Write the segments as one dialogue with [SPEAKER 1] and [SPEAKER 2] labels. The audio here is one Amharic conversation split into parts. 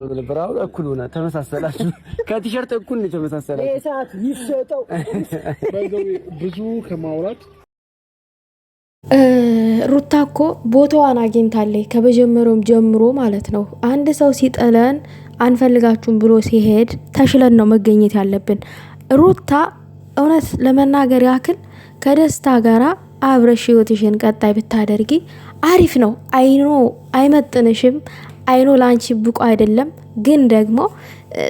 [SPEAKER 1] ብራው እኩል ሆነ ተመሳሰላችሁ። ከቲሸርት እኩል ነው ተመሳሰላችሁ።
[SPEAKER 2] ሰዓት ይሰጠው ብዙ ከማውራት
[SPEAKER 3] ሩታ እኮ ቦታዋን አግኝታለች ከመጀመሪያውም ጀምሮ ማለት ነው። አንድ ሰው ሲጠለን አንፈልጋችሁም ብሎ ሲሄድ ተሽለን ነው መገኘት ያለብን። ሩታ እውነት ለመናገር ያክል ከደስታ ጋራ አብረሽ ህይወትሽን ቀጣይ ብታደርጊ አሪፍ ነው። አይኖ አይመጥንሽም፣ አይኖ ላንቺ ብቁ አይደለም፣ ግን ደግሞ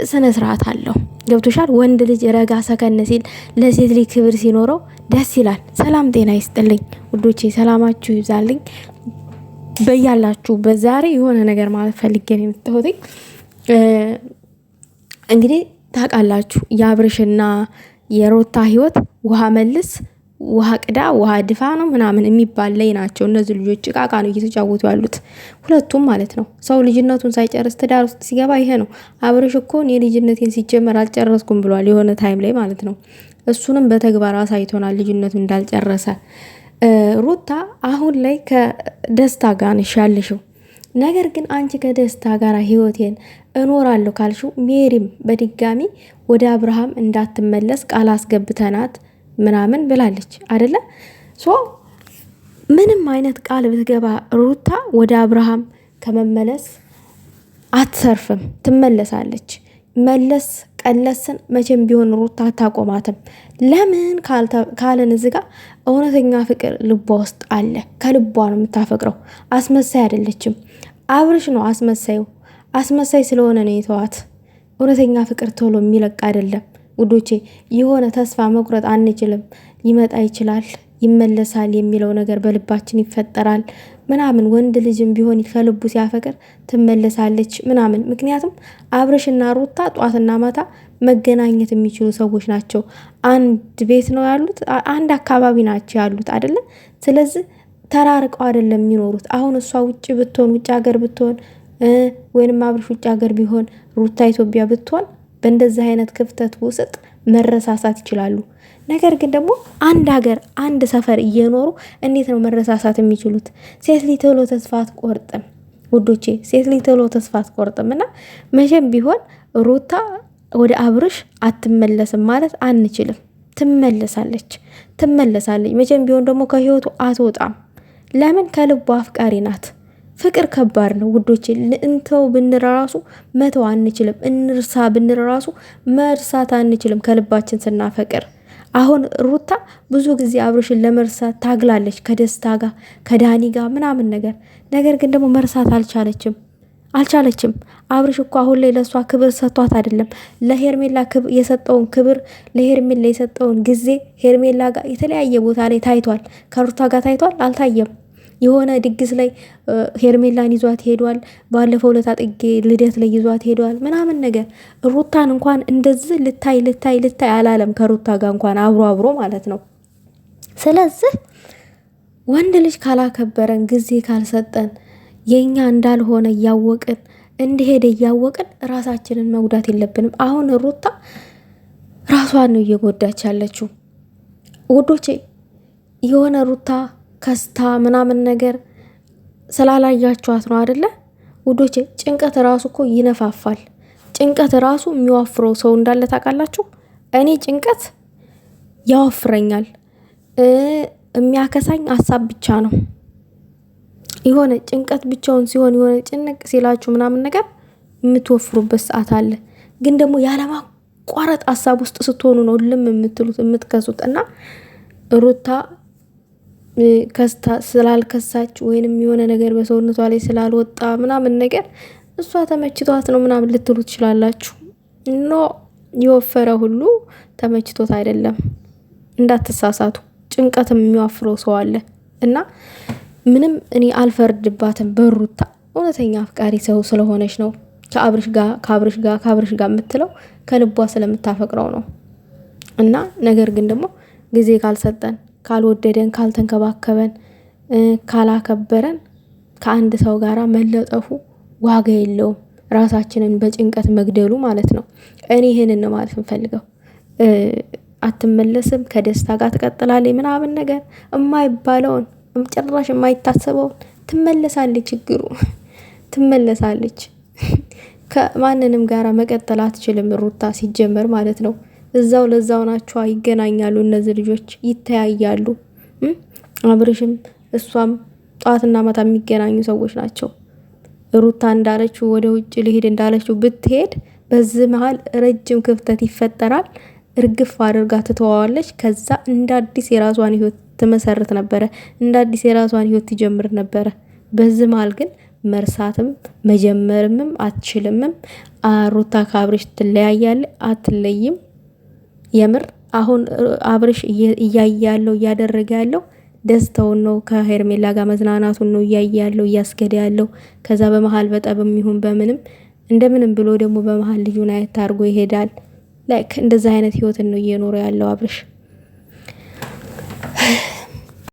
[SPEAKER 3] ስነ ስርዓት አለው። ገብቶሻል? ወንድ ልጅ ረጋ ሰከን ሲል ለሴት ልጅ ክብር ሲኖረው ደስ ይላል። ሰላም ጤና ይስጥልኝ ውዶቼ፣ ሰላማችሁ ይብዛልኝ በያላችሁ። በዛሬ የሆነ ነገር ማለት ፈልጌ ነው የመጣሁት። እንግዲህ ታውቃላችሁ የአብርሽና የሩታ ህይወት ውሃ መልስ ውሃ ቅዳ ውሃ ድፋ ነው ምናምን የሚባል ላይ ናቸው። እነዚህ ልጆች ቃቃ ነው እየተጫወቱ ያሉት ሁለቱም ማለት ነው። ሰው ልጅነቱን ሳይጨርስ ትዳር ውስጥ ሲገባ ይሄ ነው። አብርሽ እኮ የልጅነቴን ሲጀመር አልጨረስኩም ብሏል የሆነ ታይም ላይ ማለት ነው። እሱንም በተግባር አሳይቶናል ልጅነቱ እንዳልጨረሰ። ሩታ አሁን ላይ ከደስታ ጋር ነሽ ያለሽው። ነገር ግን አንቺ ከደስታ ጋር ህይወቴን እኖራለሁ ካልሽው ሜሪም በድጋሚ ወደ አብርሃም እንዳትመለስ ቃል አስገብተናት ምናምን ብላለች አይደለ? ሶ ምንም አይነት ቃል ብትገባ ሩታ ወደ አብርሃም ከመመለስ አትሰርፍም፣ ትመለሳለች። መለስ ቀለስን መቼም ቢሆን ሩታ አታቆማትም። ለምን ካለን እዚህ ጋር እውነተኛ ፍቅር ልቧ ውስጥ አለ። ከልቧ ነው የምታፈቅረው። አስመሳይ አይደለችም። አብርሽ ነው አስመሳዩ። አስመሳይ ስለሆነ ነው የተዋት። እውነተኛ ፍቅር ቶሎ የሚለቅ አይደለም ውዶቼ። የሆነ ተስፋ መቁረጥ አንችልም። ሊመጣ ይችላል፣ ይመለሳል የሚለው ነገር በልባችን ይፈጠራል ምናምን። ወንድ ልጅም ቢሆን ከልቡ ሲያፈቅር ትመለሳለች ምናምን። ምክንያቱም አብርሽና ሩታ ጧትና ማታ መገናኘት የሚችሉ ሰዎች ናቸው። አንድ ቤት ነው ያሉት፣ አንድ አካባቢ ናቸው ያሉት አይደለ? ስለዚህ ተራርቀው አይደለም የሚኖሩት። አሁን እሷ ውጭ ብትሆን፣ ውጭ ሀገር ብትሆን፣ ወይንም አብርሽ ውጭ ሀገር ቢሆን፣ ሩታ ኢትዮጵያ ብትሆን በእንደዚህ አይነት ክፍተት ውስጥ መረሳሳት ይችላሉ። ነገር ግን ደግሞ አንድ ሀገር አንድ ሰፈር እየኖሩ እንዴት ነው መረሳሳት የሚችሉት? ሴት ልጅ ቶሎ ተስፋ አትቆርጥም ውዶቼ፣ ሴት ልጅ ቶሎ ተስፋ አትቆርጥም። እና መቼም ቢሆን ሩታ ወደ አብርሽ አትመለስም ማለት አንችልም። ትመለሳለች። መቼም ቢሆን ደግሞ ከህይወቱ አትወጣም። ለምን? ከልቡ አፍቃሪ ናት። ፍቅር ከባድ ነው ውዶቼ። እንተው ብንል ራሱ መተው አንችልም። እንርሳ ብንል ራሱ መርሳት አንችልም ከልባችን ስናፈቅር። አሁን ሩታ ብዙ ጊዜ አብርሽን ለመርሳት ታግላለች ከደስታ ጋር ከዳኒ ጋር ምናምን ነገር ግን ደግሞ መርሳት አልቻለችም። አብርሽ እኮ አሁን ላይ ለእሷ ክብር ሰጥቷት አይደለም። ለሄርሜላ የሰጠውን ክብር፣ ለሄርሜላ የሰጠውን ጊዜ ሄርሜላ ጋር የተለያየ ቦታ ላይ ታይቷል። ከሩታ ጋር ታይቷል? አልታየም። የሆነ ድግስ ላይ ሄርሜላን ይዟት ሄዷል። ባለፈው ለታጥጌ ልደት ላይ ይዟት ሄዷል ምናምን ነገር። ሩታን እንኳን እንደዚህ ልታይ አላለም። ከሩታ ጋር እንኳን አብሮ ማለት ነው። ስለዚህ ወንድ ልጅ ካላከበረን፣ ጊዜ ካልሰጠን፣ የኛ እንዳልሆነ እያወቅን እንደሄደ እያወቅን ራሳችንን መጉዳት የለብንም። አሁን ሩታ ራሷን ነው እየጎዳች ያለችው ውዶቼ። የሆነ ሩታ ከስታ ምናምን ነገር ስላላያችኋት ነው አይደለ ውዶቼ? ጭንቀት ራሱ እኮ ይነፋፋል። ጭንቀት ራሱ የሚዋፍረው ሰው እንዳለ ታውቃላችሁ? እኔ ጭንቀት ያወፍረኛል። የሚያከሳኝ ሀሳብ ብቻ ነው። የሆነ ጭንቀት ብቻውን ሲሆን የሆነ ጭንቅ ሲላችሁ ምናምን ነገር የምትወፍሩበት ሰዓት አለ። ግን ደግሞ ያለማቋረጥ ሀሳብ ውስጥ ስትሆኑ ነው ልም የምትሉት የምትከሱት። እና ሩታ ከስታ ስላልከሳች ወይንም የሆነ ነገር በሰውነቷ ላይ ስላልወጣ ምናምን ነገር እሷ ተመችቷት ነው ምናምን ልትሉ ትችላላችሁ። ኖ የወፈረ ሁሉ ተመችቶት አይደለም፣ እንዳትሳሳቱ። ጭንቀትም የሚዋፍረው ሰው አለ። እና ምንም እኔ አልፈርድባትም በሩታ። እውነተኛ አፍቃሪ ሰው ስለሆነች ነው ከአብርሽ ጋር የምትለው ከልቧ ስለምታፈቅረው ነው። እና ነገር ግን ደግሞ ጊዜ ካልሰጠን፣ ካልወደደን፣ ካልተንከባከበን፣ ካላከበረን ከአንድ ሰው ጋር መለጠፉ ዋጋ የለውም። ራሳችንን በጭንቀት መግደሉ ማለት ነው። እኔ ይሄንን ነው ማለት እንፈልገው። አትመለስም፣ ከደስታ ጋር ትቀጥላለች ምናምን ነገር የማይባለውን ጭራሽ የማይታሰበውን ትመለሳለች። ችግሩ ትመለሳለች። ከማንንም ጋራ መቀጠል አትችልም ሩታ ሲጀመር ማለት ነው። እዛው ለዛው ናቸው፣ ይገናኛሉ፣ እነዚህ ልጆች ይተያያሉ። አብርሽም እሷም ጧትና ማታ የሚገናኙ ሰዎች ናቸው። ሩታ እንዳለችው ወደ ውጭ ሊሄድ እንዳለችው ብትሄድ በዚህ መሀል ረጅም ክፍተት ይፈጠራል። እርግፍ አድርጋ ትተዋዋለች። ከዛ እንደ አዲስ የራሷን ህይወት ትመሰርት ነበረ፣ እንደ አዲስ የራሷን ህይወት ትጀምር ነበረ። በዚህ መሀል ግን መርሳትም መጀመርምም አትችልምም። ሩታ ከአብርሽ ትለያያለ አትለይም። የምር አሁን አብርሽ እያየ ያለው እያደረገ ያለው ደስታውን ነው። ከሄርሜላ ጋር መዝናናቱን ነው እያየ ያለው እያስገደ ያለው። ከዛ በመሀል በጠብም ይሁን በምንም እንደምንም ብሎ ደግሞ በመሀል ልጁን አየት አድርጎ ይሄዳል። ላይክ እንደዛ አይነት ህይወትን ነው እየኖረ ያለው አብርሽ።